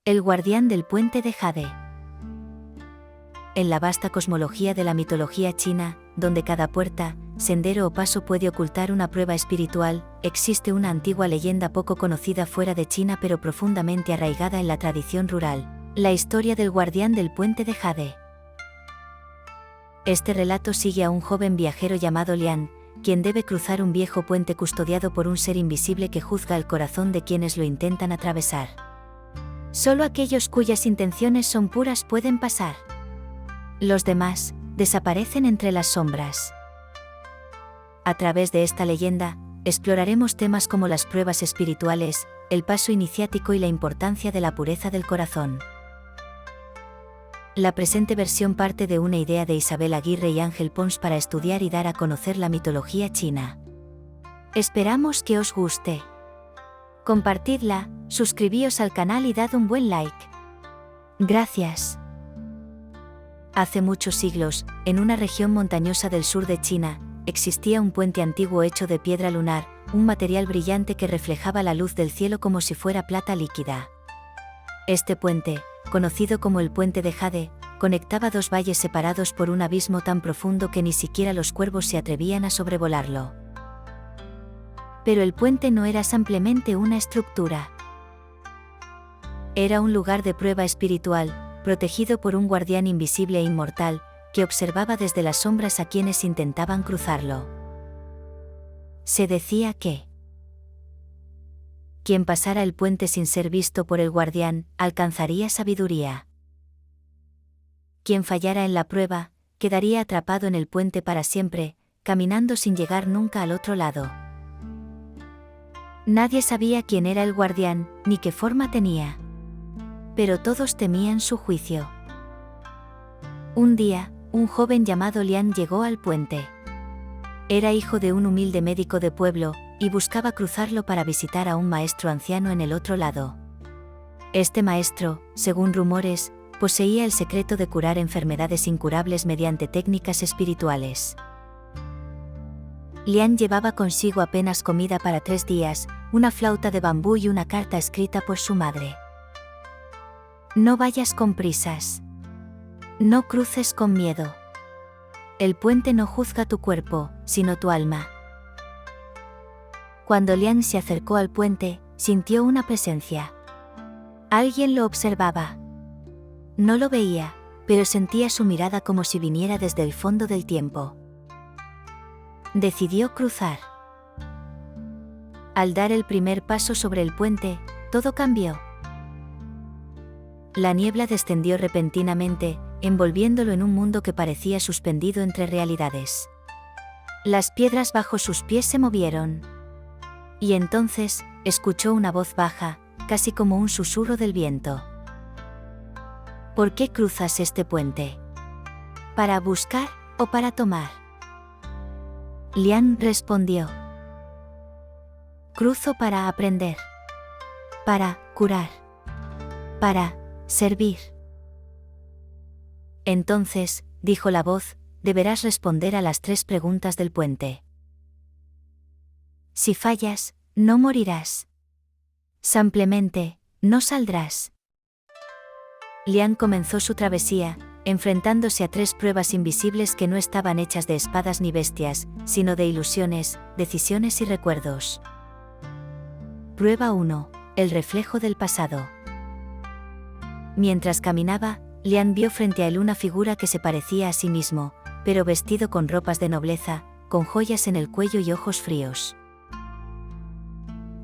El guardián del puente de Jade. En la vasta cosmología de la mitología china, donde cada puerta, sendero o paso puede ocultar una prueba espiritual, existe una antigua leyenda poco conocida fuera de China pero profundamente arraigada en la tradición rural, la historia del guardián del puente de Jade. Este relato sigue a un joven viajero llamado Lian, quien debe cruzar un viejo puente custodiado por un ser invisible que juzga el corazón de quienes lo intentan atravesar. Solo aquellos cuyas intenciones son puras pueden pasar. Los demás desaparecen entre las sombras. A través de esta leyenda, exploraremos temas como las pruebas espirituales, el paso iniciático y la importancia de la pureza del corazón. La presente versión parte de una idea de Isabel Aguirre y Ángel Pons para estudiar y dar a conocer la mitología china. Esperamos que os guste. Compartidla, suscribíos al canal y dad un buen like. Gracias. Hace muchos siglos, en una región montañosa del sur de China, existía un puente antiguo hecho de piedra lunar, un material brillante que reflejaba la luz del cielo como si fuera plata líquida. Este puente, conocido como el puente de Jade, conectaba dos valles separados por un abismo tan profundo que ni siquiera los cuervos se atrevían a sobrevolarlo. Pero el puente no era simplemente una estructura. Era un lugar de prueba espiritual, protegido por un guardián invisible e inmortal, que observaba desde las sombras a quienes intentaban cruzarlo. Se decía que quien pasara el puente sin ser visto por el guardián, alcanzaría sabiduría. Quien fallara en la prueba, quedaría atrapado en el puente para siempre, caminando sin llegar nunca al otro lado. Nadie sabía quién era el guardián, ni qué forma tenía. Pero todos temían su juicio. Un día, un joven llamado Lian llegó al puente. Era hijo de un humilde médico de pueblo, y buscaba cruzarlo para visitar a un maestro anciano en el otro lado. Este maestro, según rumores, poseía el secreto de curar enfermedades incurables mediante técnicas espirituales. Lian llevaba consigo apenas comida para 3 días, una flauta de bambú y una carta escrita por su madre. No vayas con prisas. No cruces con miedo. El puente no juzga tu cuerpo, sino tu alma. Cuando Lian se acercó al puente, sintió una presencia. Alguien lo observaba. No lo veía, pero sentía su mirada como si viniera desde el fondo del tiempo. Decidió cruzar. Al dar el primer paso sobre el puente, todo cambió. La niebla descendió repentinamente, envolviéndolo en un mundo que parecía suspendido entre realidades. Las piedras bajo sus pies se movieron. Y entonces, escuchó una voz baja, casi como un susurro del viento. ¿Por qué cruzas este puente? ¿Para buscar o para tomar? Lian respondió. Cruzo para aprender. Para curar. Para servir. Entonces, dijo la voz, deberás responder a las 3 preguntas del puente. Si fallas, no morirás. Simplemente, no saldrás. Lian comenzó su travesía, enfrentándose a 3 pruebas invisibles que no estaban hechas de espadas ni bestias, sino de ilusiones, decisiones y recuerdos. Prueba 1. El reflejo del pasado. Mientras caminaba, Lian vio frente a él una figura que se parecía a sí mismo, pero vestido con ropas de nobleza, con joyas en el cuello y ojos fríos.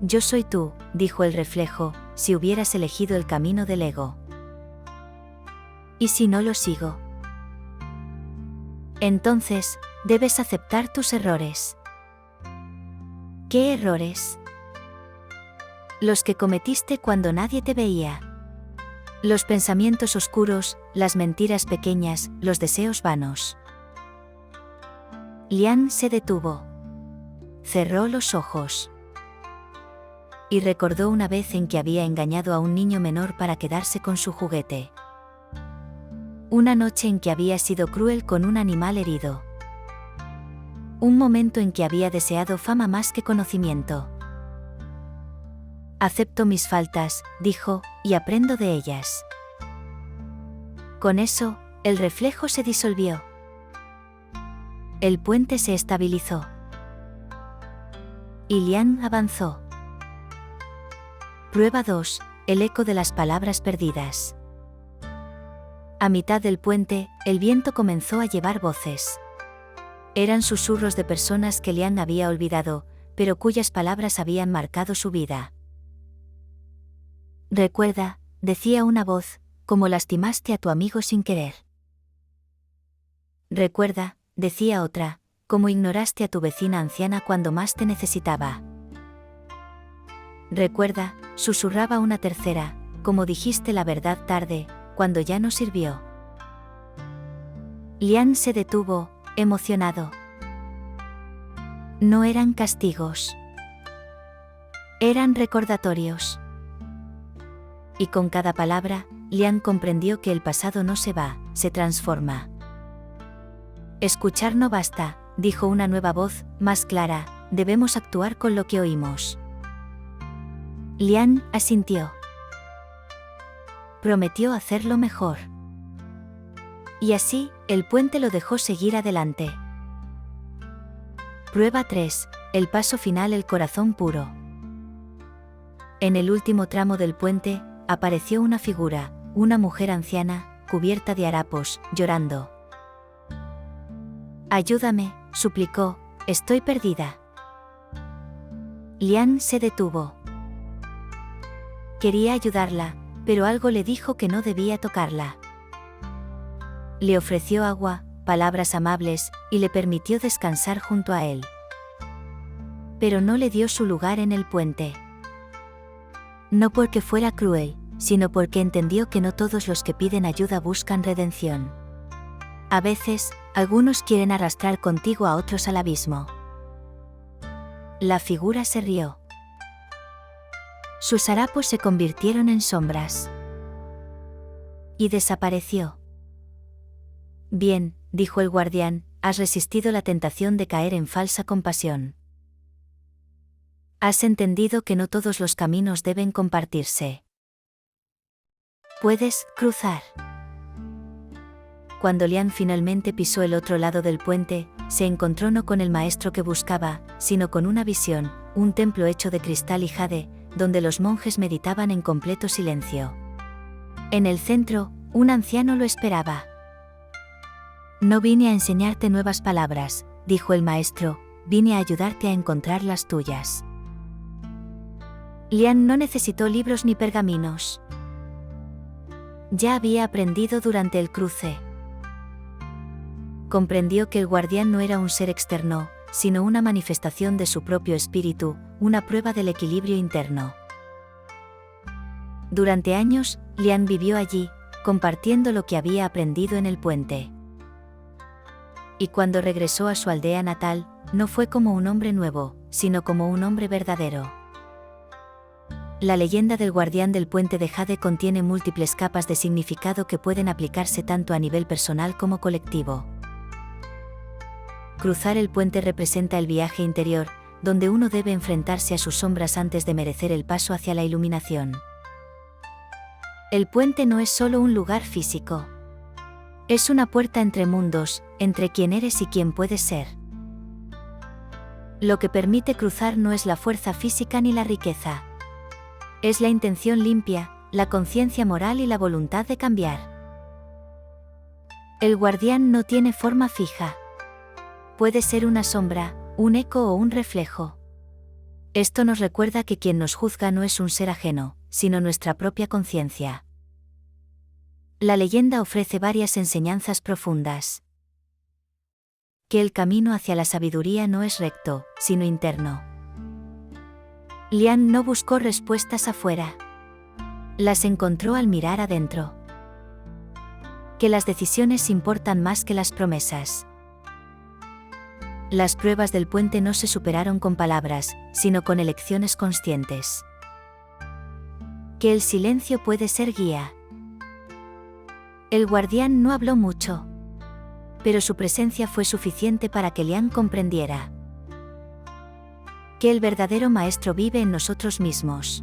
Yo soy tú, dijo el reflejo, si hubieras elegido el camino del ego. ¿Y si no lo sigo? Entonces, debes aceptar tus errores. ¿Qué errores? Los que cometiste cuando nadie te veía. Los pensamientos oscuros, las mentiras pequeñas, los deseos vanos. Lian se detuvo. Cerró los ojos. Y recordó una vez en que había engañado a un niño menor para quedarse con su juguete. Una noche en que había sido cruel con un animal herido. Un momento en que había deseado fama más que conocimiento. Acepto mis faltas, dijo, y aprendo de ellas. Con eso, el reflejo se disolvió. El puente se estabilizó. Y Lian avanzó. Prueba 2. El eco de las palabras perdidas. A mitad del puente, el viento comenzó a llevar voces. Eran susurros de personas que Lian había olvidado, pero cuyas palabras habían marcado su vida. Recuerda, decía una voz, cómo lastimaste a tu amigo sin querer. Recuerda, decía otra, cómo ignoraste a tu vecina anciana cuando más te necesitaba. Recuerda, susurraba una tercera, cómo dijiste la verdad tarde, cuando ya no sirvió. Lian se detuvo, emocionado. No eran castigos. Eran recordatorios. Y con cada palabra, Lian comprendió que el pasado no se va, se transforma. Escuchar no basta, dijo una nueva voz, más clara, debemos actuar con lo que oímos. Lian asintió. Prometió hacerlo mejor. Y así, el puente lo dejó seguir adelante. Prueba 3. El paso final, el corazón puro. En el último tramo del puente, apareció una figura, una mujer anciana, cubierta de harapos, llorando. Ayúdame, suplicó, estoy perdida. Lian se detuvo. Quería ayudarla, pero algo le dijo que no debía tocarla. Le ofreció agua, palabras amables, y le permitió descansar junto a él. Pero no le dio su lugar en el puente. No porque fuera cruel, sino porque entendió que no todos los que piden ayuda buscan redención. A veces, algunos quieren arrastrar contigo a otros al abismo. La figura se rió. Sus harapos se convirtieron en sombras. Y desapareció. Bien, dijo el guardián, has resistido la tentación de caer en falsa compasión. Has entendido que no todos los caminos deben compartirse. Puedes cruzar. Cuando Lian finalmente pisó el otro lado del puente, se encontró no con el maestro que buscaba, sino con una visión, un templo hecho de cristal y jade, donde los monjes meditaban en completo silencio. En el centro, un anciano lo esperaba. No vine a enseñarte nuevas palabras, dijo el maestro, vine a ayudarte a encontrar las tuyas. Lian no necesitó libros ni pergaminos. Ya había aprendido durante el cruce. Comprendió que el guardián no era un ser externo, sino una manifestación de su propio espíritu, una prueba del equilibrio interno. Durante años, Lian vivió allí, compartiendo lo que había aprendido en el puente. Y cuando regresó a su aldea natal, no fue como un hombre nuevo, sino como un hombre verdadero. La leyenda del guardián del puente de jade contiene múltiples capas de significado que pueden aplicarse tanto a nivel personal como colectivo. Cruzar el puente representa el viaje interior, donde uno debe enfrentarse a sus sombras antes de merecer el paso hacia la iluminación. El puente no es solo un lugar físico. Es una puerta entre mundos, entre quién eres y quién puedes ser. Lo que permite cruzar no es la fuerza física ni la riqueza. Es la intención limpia, la conciencia moral y la voluntad de cambiar. El guardián no tiene forma fija. Puede ser una sombra, un eco o un reflejo. Esto nos recuerda que quien nos juzga no es un ser ajeno, sino nuestra propia conciencia. La leyenda ofrece varias enseñanzas profundas. Que el camino hacia la sabiduría no es recto, sino interno. Lian no buscó respuestas afuera. Las encontró al mirar adentro. Que las decisiones importan más que las promesas. Las pruebas del puente no se superaron con palabras, sino con elecciones conscientes. Que el silencio puede ser guía. El guardián no habló mucho, pero su presencia fue suficiente para que Lian comprendiera. Que el verdadero maestro vive en nosotros mismos.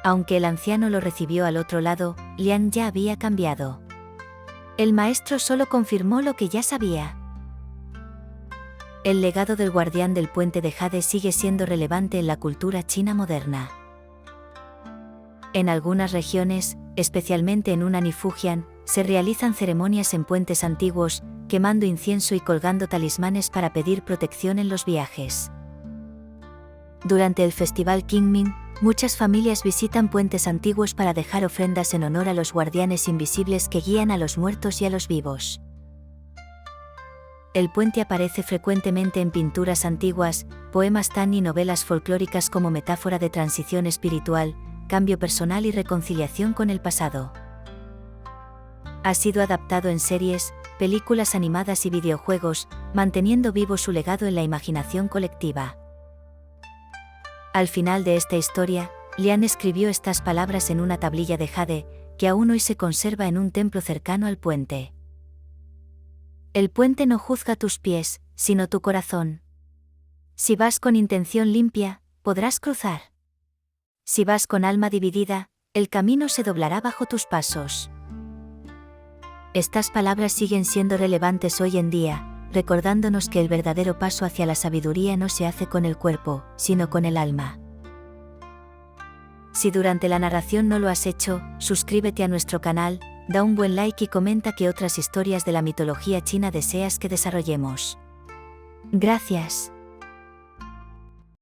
Aunque el anciano lo recibió al otro lado, Lian ya había cambiado. El maestro solo confirmó lo que ya sabía. El legado del guardián del puente de Jade sigue siendo relevante en la cultura china moderna. En algunas regiones, especialmente en Hunan y Fujian, se realizan ceremonias en puentes antiguos, quemando incienso y colgando talismanes para pedir protección en los viajes. Durante el festival Qingming, muchas familias visitan puentes antiguos para dejar ofrendas en honor a los guardianes invisibles que guían a los muertos y a los vivos. El puente aparece frecuentemente en pinturas antiguas, poemas Tan y novelas folclóricas como metáfora de transición espiritual, cambio personal y reconciliación con el pasado. Ha sido adaptado en series, películas animadas y videojuegos, manteniendo vivo su legado en la imaginación colectiva. Al final de esta historia, Lian escribió estas palabras en una tablilla de jade, que aún hoy se conserva en un templo cercano al puente. El puente no juzga tus pies, sino tu corazón. Si vas con intención limpia, podrás cruzar. Si vas con alma dividida, el camino se doblará bajo tus pasos. Estas palabras siguen siendo relevantes hoy en día, recordándonos que el verdadero paso hacia la sabiduría no se hace con el cuerpo, sino con el alma. Si durante la narración no lo has hecho, suscríbete a nuestro canal, da un buen like y comenta qué otras historias de la mitología china deseas que desarrollemos. Gracias.